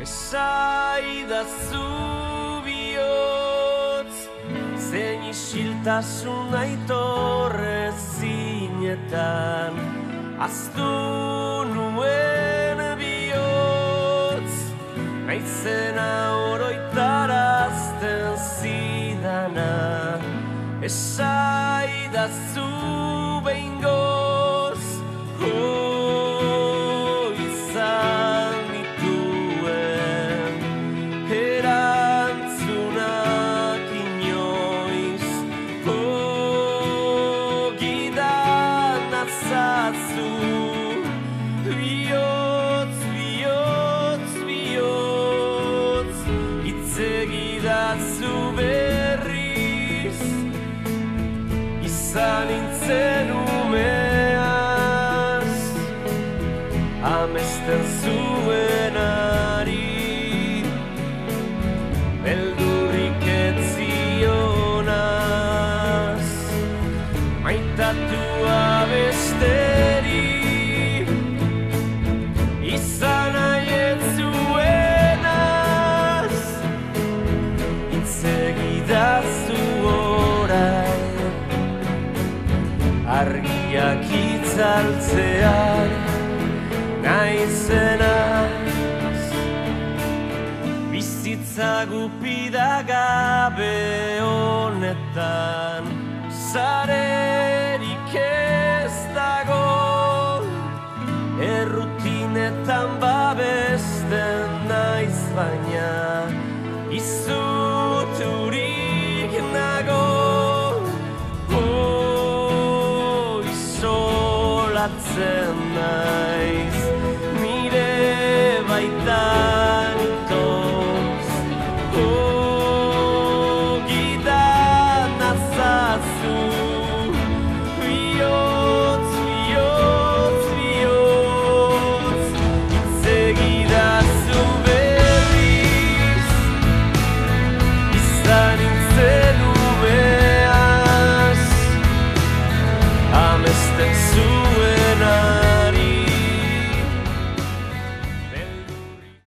Esaidazu bihotz, zein isiltasun aitorre zinetan, aztu nuen bihotz, naizena oroitarazten zidana. Esaidazu behingoz, izan dituen erantzunak inoiz, gidan azazu, bihotz, bihotz, bihotz, itzegidazu berriz, izan nintzen umeaz, amesten zuenari, beldurrik ez zionaz, maitatua besteri, izan nahi ez zuenaz, itzegidazu orain, argiak itzaltzean naizenaz, bizitza gupida gabe honetan, sarerik ez dago, errutinetan babesten naiz baina, izuturik nago, isolatzen naiz.